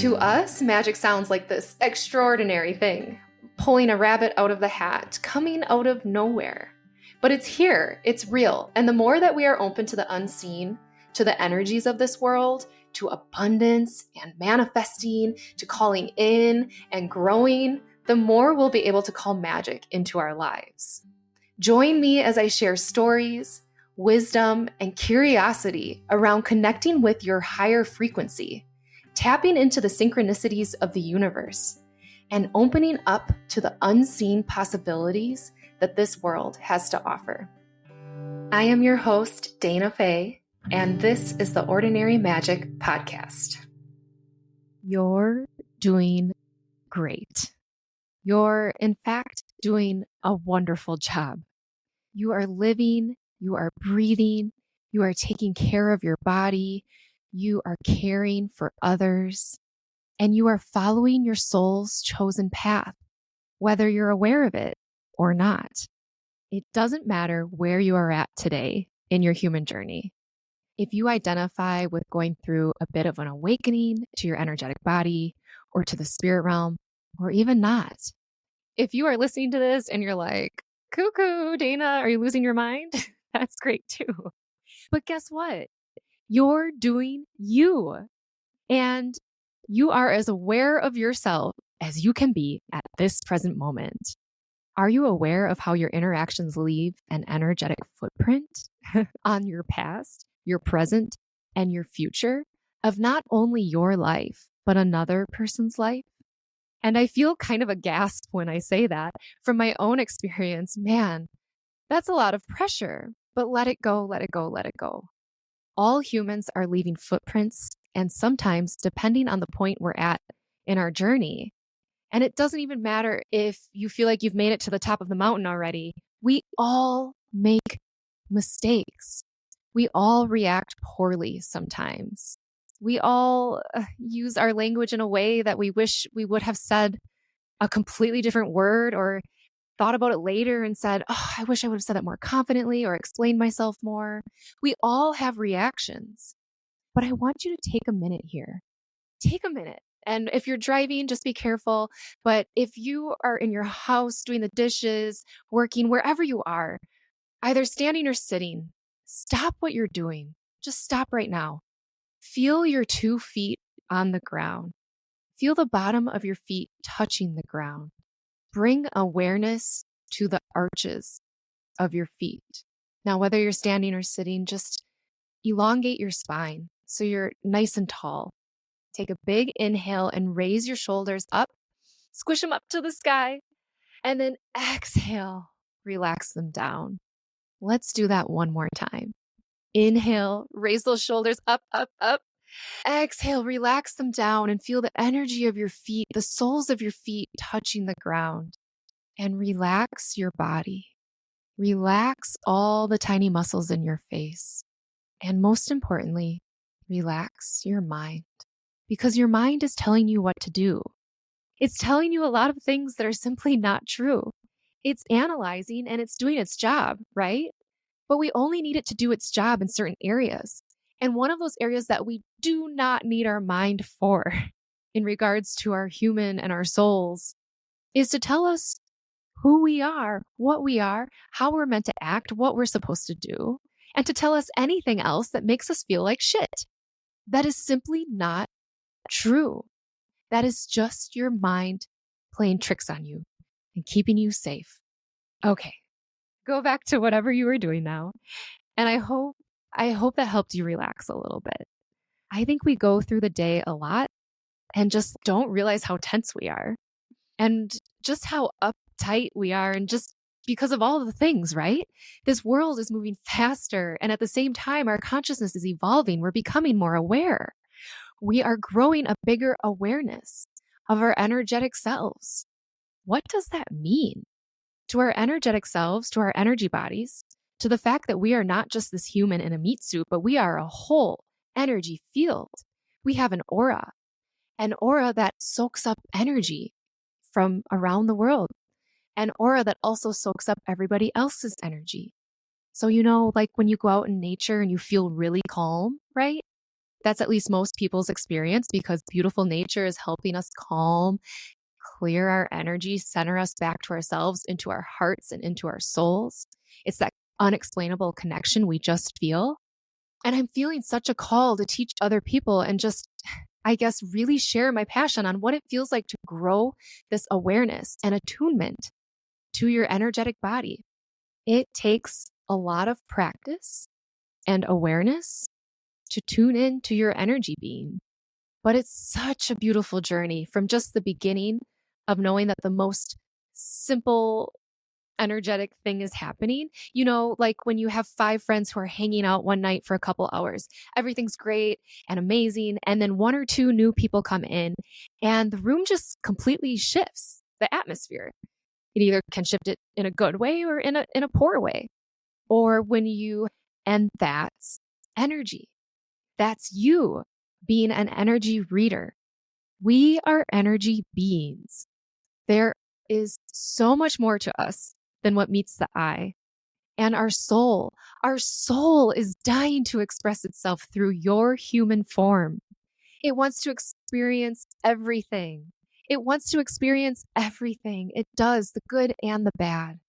To us, magic sounds like this extraordinary thing, pulling a rabbit out of the hat, coming out of nowhere. But it's here, it's real, and the more that we are open to the unseen, to the energies of this world, to abundance and manifesting, to calling in and growing, the more we'll be able to call magic into our lives. Join me as I share stories, wisdom, and curiosity around connecting with your higher frequency, tapping into the synchronicities of the universe, and opening up to the unseen possibilities that this world has to offer. I am your host, Dayna Faye, and this is the Ordinary Magic Podcast. You're doing great. You're, in fact, doing a wonderful job. You are living, you are breathing, you are taking care of your body, you are caring for others, and you are following your soul's chosen path, whether you're aware of it or not. It doesn't matter where you are at today in your human journey. If you identify with going through a bit of an awakening to your energetic body or to the spirit realm, or even not, if you are listening to this and you're like, cuckoo, Dayna, are you losing your mind? That's great too. But guess what? You're doing you. And you are as aware of yourself as you can be at this present moment. Are you aware of how your interactions leave an energetic footprint on your past, your present, and your future of not only your life, but another person's life? And I feel kind of a gasp when I say that from my own experience. Man, that's a lot of pressure, but let it go, let it go, let it go. All humans are leaving footprints, and sometimes, depending on the point we're at in our journey, and it doesn't even matter if you feel like you've made it to the top of the mountain already, we all make mistakes. We all react poorly sometimes. We all use our language in a way that we wish we would have said a completely different word, or thought about it later and said, oh, I wish I would have said that more confidently or explained myself more. We all have reactions, but I want you to take a minute here. Take a minute. And if you're driving, just be careful. But if you are in your house doing the dishes, working, wherever you are, either standing or sitting, stop what you're doing. Just stop right now. Feel your 2 feet on the ground. Feel the bottom of your feet touching the ground. Bring awareness to the arches of your feet. Now, whether you're standing or sitting, just elongate your spine so you're nice and tall. Take a big inhale and raise your shoulders up. Squish them up to the sky. And then exhale, relax them down. Let's do that one more time. Inhale, raise those shoulders up, up, up. Exhale, relax them down and feel the energy of your feet, the soles of your feet touching the ground. And relax your body. Relax all the tiny muscles in your face. And most importantly, relax your mind. Because your mind is telling you what to do. It's telling you a lot of things that are simply not true. It's analyzing and it's doing its job, right? But we only need it to do its job in certain areas. And one of those areas that we do not need our mind for in regards to our human and our souls is to tell us who we are, what we are, how we're meant to act, what we're supposed to do, and to tell us anything else that makes us feel like shit. That is simply not true. That is just your mind playing tricks on you and keeping you safe. Okay, go back to whatever you were doing now. And I hope that helped you relax a little bit. I think we go through the day a lot and just don't realize how tense we are and just how uptight we are, and just because of all of the things, right? This world is moving faster, and at the same time, our consciousness is evolving. We're becoming more aware. We are growing a bigger awareness of our energetic selves. What does that mean? To our energetic selves, to our energy bodies, to the fact that we are not just this human in a meat suit, but we are a whole energy field. We have an aura that soaks up energy from around the world, an aura that also soaks up everybody else's energy. So, like when you go out in nature and you feel really calm, right? That's at least most people's experience because beautiful nature is helping us calm, clear our energy, center us back to ourselves, into our hearts and into our souls. It's that unexplainable connection we just feel. And I'm feeling such a call to teach other people and just, I guess, really share my passion on what it feels like to grow this awareness and attunement to your energetic body. It takes a lot of practice and awareness to tune in to your energy being. But it's such a beautiful journey from just the beginning of knowing that the most simple energetic thing is happening. You know, like when you have 5 friends who are hanging out one night for a couple hours, everything's great and amazing. And then 1 or 2 new people come in and the room just completely shifts the atmosphere. It either can shift it in a good way or in a poor way. Or when you, and that's energy. That's you being an energy reader. We are energy beings. There is so much more to us than what meets the eye. And our soul is dying to express itself through your human form. It wants to experience everything. It wants to experience everything. It does, the good and the bad.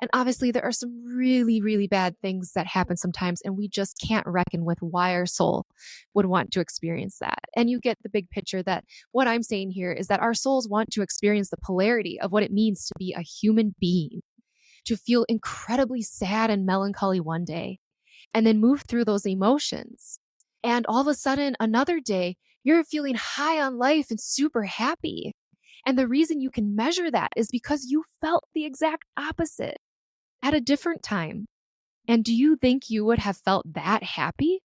And obviously, there are some really, really bad things that happen sometimes, and we just can't reckon with why our soul would want to experience that. And you get the big picture that what I'm saying here is that our souls want to experience the polarity of what it means to be a human being, to feel incredibly sad and melancholy one day, and then move through those emotions. And all of a sudden, another day, you're feeling high on life and super happy. And the reason you can measure that is because you felt the exact opposite at a different time. And do you think you would have felt that happy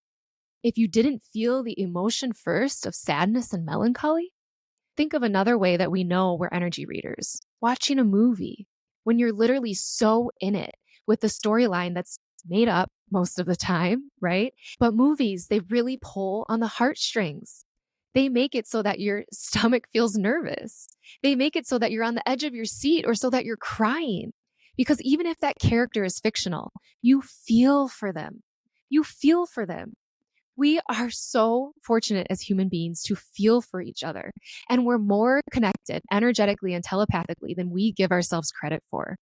if you didn't feel the emotion first of sadness and melancholy? Think of another way that we know we're energy readers. Watching a movie, when you're literally so in it with the storyline that's made up most of the time, right? But movies, they really pull on the heartstrings. They make it so that your stomach feels nervous. They make it so that you're on the edge of your seat or so that you're crying. Because even if that character is fictional, you feel for them. You feel for them. We are so fortunate as human beings to feel for each other. And we're more connected energetically and telepathically than we give ourselves credit for.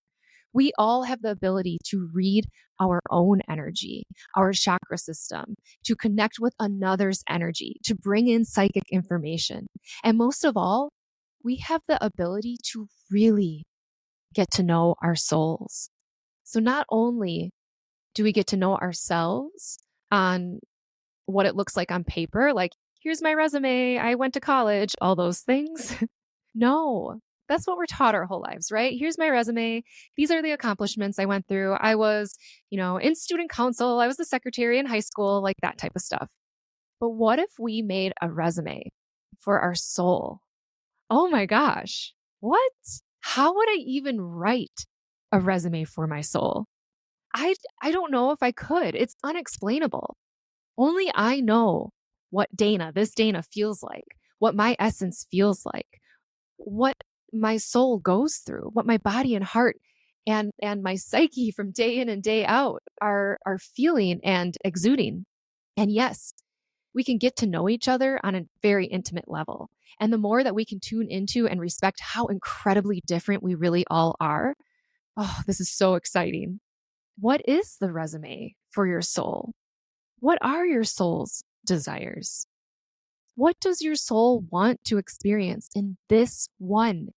We all have the ability to read our own energy, our chakra system, to connect with another's energy, to bring in psychic information. And most of all, we have the ability to really get to know our souls. So not only do we get to know ourselves on what it looks like on paper, like, here's my resume, I went to college, all those things. No, that's what we're taught our whole lives, right? Here's my resume. These are the accomplishments I went through. I was, in student council. I was the secretary in high school, like that type of stuff. But what if we made a resume for our soul? Oh my gosh. What? How would I even write a resume for my soul? I don't know if I could. It's unexplainable. Only I know what this Dayna feels like, what my essence feels like, what my soul goes through, what my body and heart and my psyche from day in and day out are feeling and exuding. And yes, we can get to know each other on a very intimate level. And the more that we can tune into and respect how incredibly different we really all are, oh, this is so exciting. What is the resume for your soul? What are your soul's desires? What does your soul want to experience in this one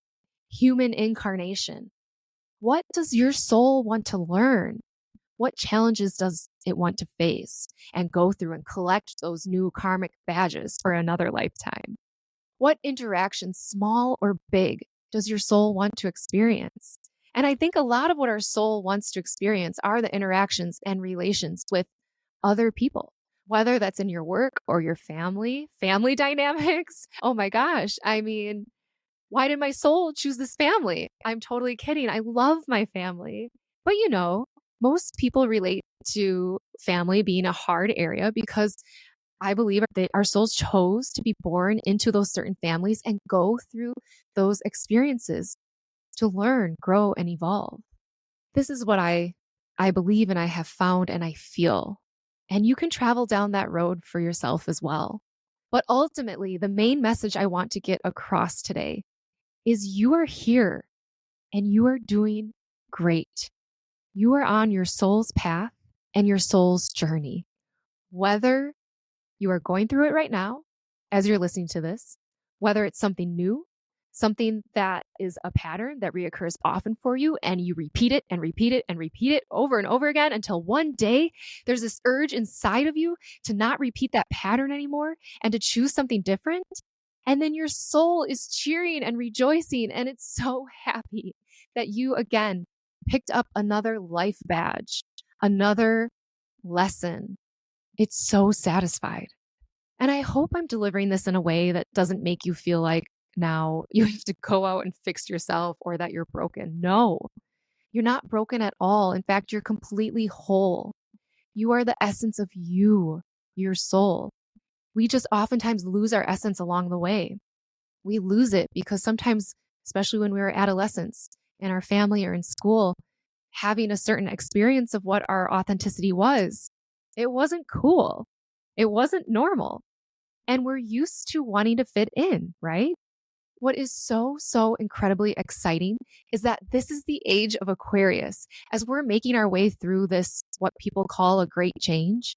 human incarnation? What does your soul want to learn? What challenges does it want to face and go through and collect those new karmic badges for another lifetime? What interactions, small or big, does your soul want to experience? And I think a lot of what our soul wants to experience are the interactions and relations with other people, whether that's in your work or your family dynamics. Oh my gosh. I mean, why did my soul choose this family? I'm totally kidding. I love my family. But most people relate to family being a hard area because I believe that our souls chose to be born into those certain families and go through those experiences to learn, grow, and evolve. This is what I believe and I have found and I feel. And you can travel down that road for yourself as well. But ultimately, the main message I want to get across today is you are here and you are doing great. You are on your soul's path and your soul's journey. Whether you are going through it right now as you're listening to this, whether it's something new, something that is a pattern that reoccurs often for you, and you repeat it and repeat it and repeat it over and over again until one day there's this urge inside of you to not repeat that pattern anymore and to choose something different. And then your soul is cheering and rejoicing, and it's so happy that you again picked up another life badge, another lesson. It's so satisfied. And I hope I'm delivering this in a way that doesn't make you feel like now you have to go out and fix yourself or that you're broken. No, you're not broken at all. In fact, you're completely whole. You are the essence of you, your soul. We just oftentimes lose our essence along the way. We lose it because sometimes, especially when we were adolescents in our family or in school, having a certain experience of what our authenticity was, it wasn't cool. It wasn't normal. And we're used to wanting to fit in, right? What is so incredibly exciting is that this is the age of Aquarius. As we're making our way through this, what people call a great change,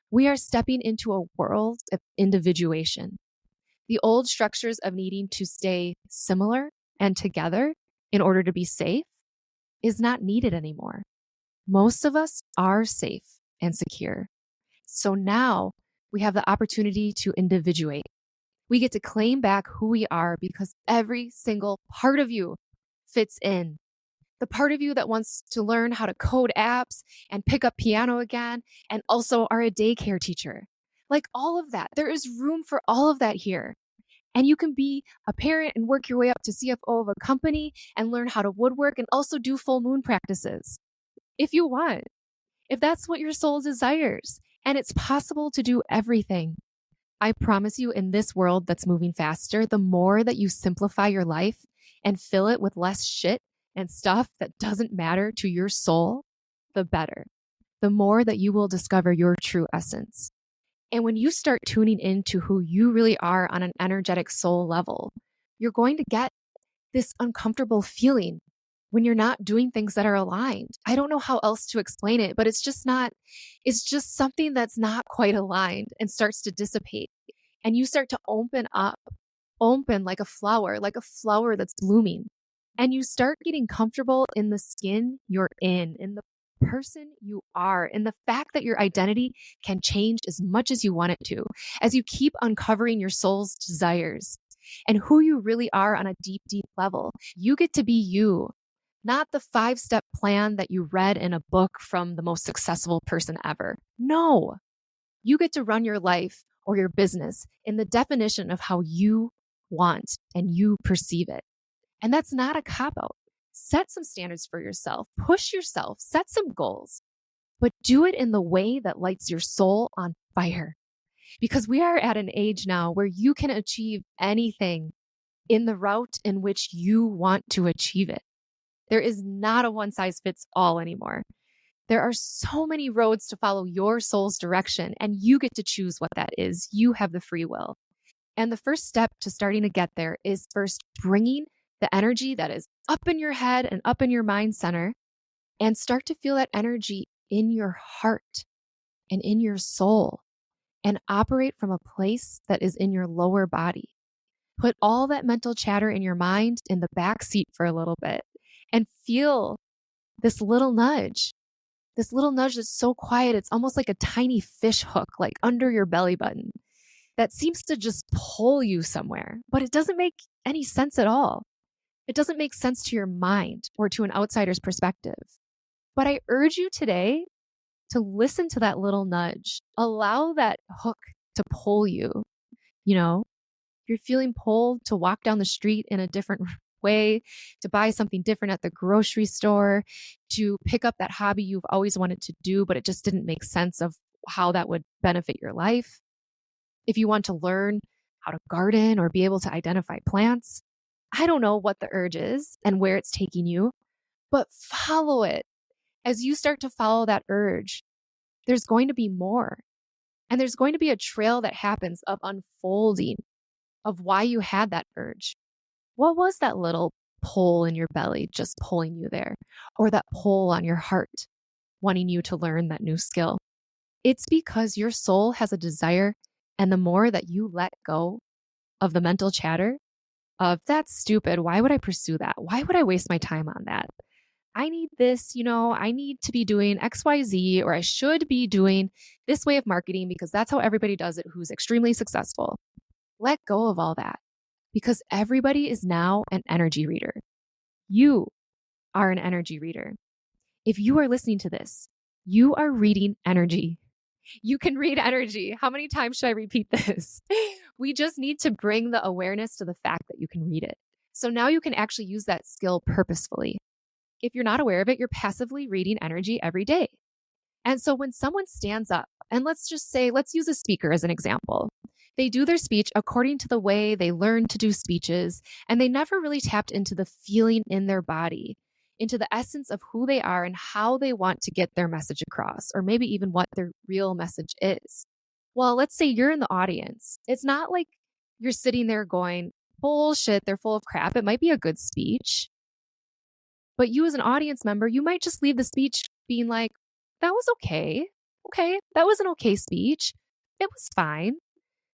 we are stepping into a world of individuation. The old structures of needing to stay similar and together in order to be safe is not needed anymore. Most of us are safe and secure. So now we have the opportunity to individuate. We get to claim back who we are because every single part of you fits in. The part of you that wants to learn how to code apps and pick up piano again, and also are a daycare teacher. Like all of that, there is room for all of that here. And you can be a parent and work your way up to CFO of a company and learn how to woodwork and also do full moon practices if you want, if that's what your soul desires. And it's possible to do everything. I promise you, in this world that's moving faster, the more that you simplify your life and fill it with less shit and stuff that doesn't matter to your soul, the better. The more that you will discover your true essence. And when you start tuning into who you really are on an energetic soul level, you're going to get this uncomfortable feeling when you're not doing things that are aligned. I don't know how else to explain it, but it's just something that's not quite aligned and starts to dissipate. And you start to open like a flower that's blooming. And you start getting comfortable in the skin you're in the person you are, in the fact that your identity can change as much as you want it to, as you keep uncovering your soul's desires and who you really are on a deep level. You get to be you, not the 5-step plan that you read in a book from the most successful person ever. No, you get to run your life or your business in the definition of how you want and you perceive it. And that's not a cop-out. Set some standards for yourself, push yourself, set some goals, but do it in the way that lights your soul on fire. Because we are at an age now where you can achieve anything in the route in which you want to achieve it. There is not a one size fits all anymore. There are so many roads to follow your soul's direction, and you get to choose what that is. You have the free will. And the first step to starting to get there is first bringing the energy that is up in your head and up in your mind center, and start to feel that energy in your heart and in your soul, and operate from a place that is in your lower body. Put all that mental chatter in your mind in the back seat for a little bit and feel this little nudge that's so quiet. It's almost like a tiny fish hook, like under your belly button, that seems to just pull you somewhere, but it doesn't make any sense at all. It doesn't make sense to your mind or to an outsider's perspective. But I urge you today to listen to that little nudge. Allow that hook to pull you. You know, if you're feeling pulled to walk down the street in a different way, to buy something different at the grocery store, to pick up that hobby you've always wanted to do, but it just didn't make sense of how that would benefit your life. If you want to learn how to garden or be able to identify plants, I don't know what the urge is and where it's taking you, but follow it. As you start to follow that urge, there's going to be more. And there's going to be a trail that happens of unfolding of why you had that urge. What was that little pull in your belly just pulling you there? Or that pull on your heart wanting you to learn that new skill? It's because your soul has a desire, and the more that you let go of the mental chatter of that's stupid, why would I pursue that? Why would I waste my time on that? I need this, I need to be doing XYZ, or I should be doing this way of marketing because that's how everybody does it who's extremely successful. Let go of all that because everybody is now an energy reader. You are an energy reader. If you are listening to this, you are reading energy. You can read energy. How many times should I repeat this? We just need to bring the awareness to the fact that you can read it. So now you can actually use that skill purposefully. If you're not aware of it, you're passively reading energy every day. And so when someone stands up, and let's use a speaker as an example. They do their speech according to the way they learned to do speeches, and they never really tapped into the feeling in their body, into the essence of who they are and how they want to get their message across, or maybe even what their real message is. Well, let's say you're in the audience. It's not like you're sitting there going, bullshit, they're full of crap. It might be a good speech. But you as an audience member, you might just leave the speech being like, that was okay. Okay, that was an okay speech. It was fine.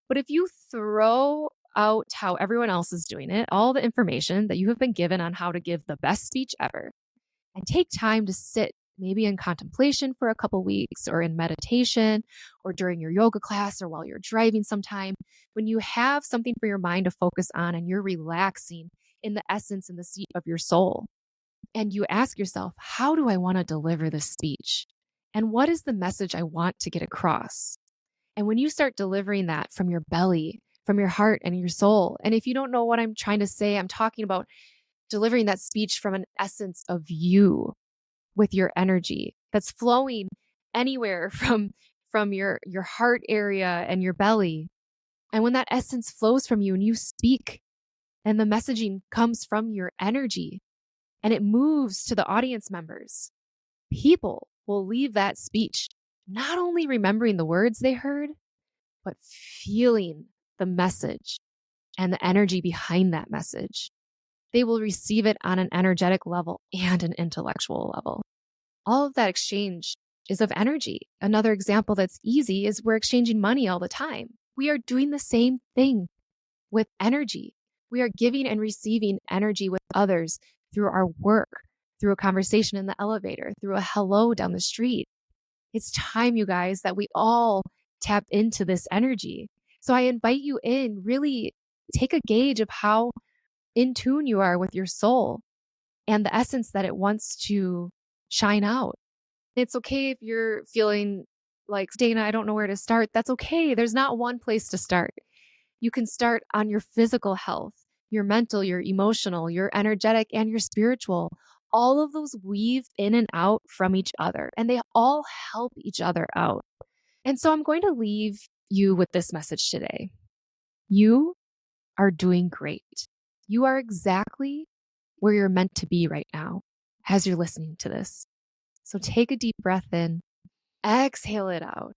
But if you throw out how everyone else is doing it, all the information that you have been given on how to give the best speech ever, and take time to sit maybe in contemplation for a couple weeks or in meditation or during your yoga class or while you're driving sometime, when you have something for your mind to focus on and you're relaxing in the essence and the seat of your soul, and you ask yourself, how do I want to deliver this speech? And what is the message I want to get across? And when you start delivering that from your belly, from your heart and your soul, and if you don't know what I'm trying to say, I'm talking about delivering that speech from an essence of you with your energy that's flowing anywhere from your heart area and your belly. And when that essence flows from you and you speak and the messaging comes from your energy and it moves to the audience members, people will leave that speech not only remembering the words they heard, but feeling the message and the energy behind that message. They will receive it on an energetic level and an intellectual level. All of that exchange is of energy. Another example that's easy is we're exchanging money all the time. We are doing the same thing with energy. We are giving and receiving energy with others through our work, through a conversation in the elevator, through a hello down the street. It's time, you guys, that we all tap into this energy. So I invite you in, really take a gauge of how in tune you are with your soul and the essence that it wants to shine out. It's okay if you're feeling like, Dayna, I don't know where to start. That's okay. There's not one place to start. You can start on your physical health, your mental, your emotional, your energetic, and your spiritual. All of those weave in and out from each other, and they all help each other out. And so I'm going to leave you with this message today. You are doing great. You are exactly where you're meant to be right now as you're listening to this. So take a deep breath in, exhale it out.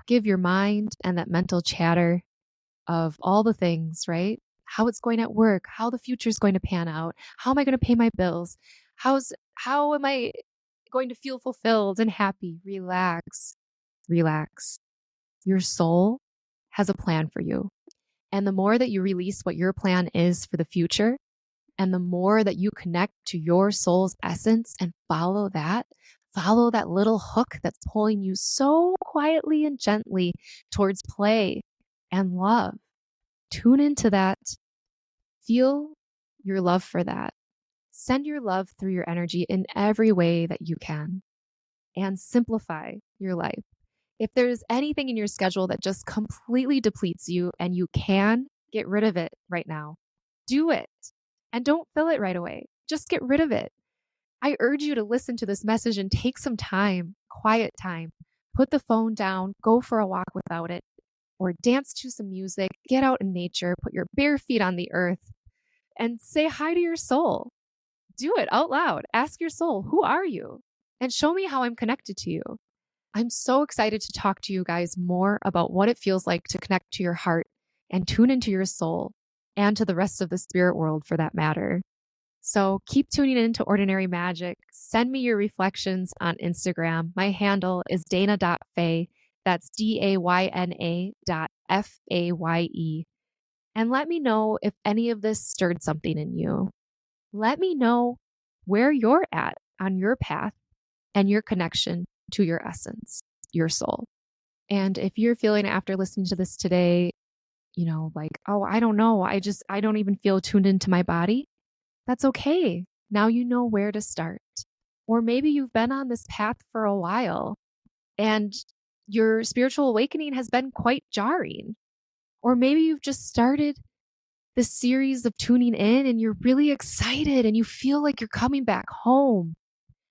Give your mind and that mental chatter of all the things, right? How it's going at work, how the future is going to pan out, how am I going to pay my bills? How am I going to feel fulfilled and happy? Relax. Relax. Your soul has a plan for you. And the more that you release what your plan is for the future, and the more that you connect to your soul's essence and follow that little hook that's pulling you so quietly and gently towards play and love. Tune into that. Feel your love for that. Send your love through your energy in every way that you can, and simplify your life. If there's anything in your schedule that just completely depletes you and you can get rid of it right now, do it. And don't fill it right away. Just get rid of it. I urge you to listen to this message and take some time, quiet time. Put the phone down, go for a walk without it, or dance to some music, get out in nature, put your bare feet on the earth, and say hi to your soul. Do it out loud. Ask your soul, who are you? And show me how I'm connected to you. I'm so excited to talk to you guys more about what it feels like to connect to your heart and tune into your soul and to the rest of the spirit world for that matter. So keep tuning in to Ordinary Magic. Send me your reflections on Instagram. My handle is Dayna.Faye. That's Dayna.Faye. And let me know if any of this stirred something in you. Let me know where you're at on your path and your connection to your essence, your soul. And if you're feeling after listening to this today, like, oh, I don't know, I don't even feel tuned into my body, that's okay. Now you know where to start. Or maybe you've been on this path for a while and your spiritual awakening has been quite jarring. Or maybe you've just started this series of tuning in and you're really excited and you feel like you're coming back home.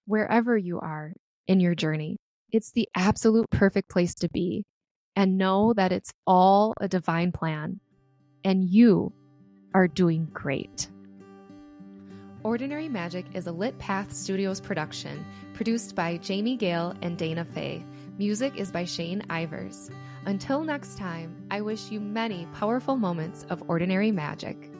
Wherever you are in your journey, it's the absolute perfect place to be. And know that it's all a divine plan and you are doing great. Ordinary Magic is a Lit Path Studios production produced by Jamie Gale and Dayna Faye. Music is by Shane Ivers. Until next time, I wish you many powerful moments of ordinary magic.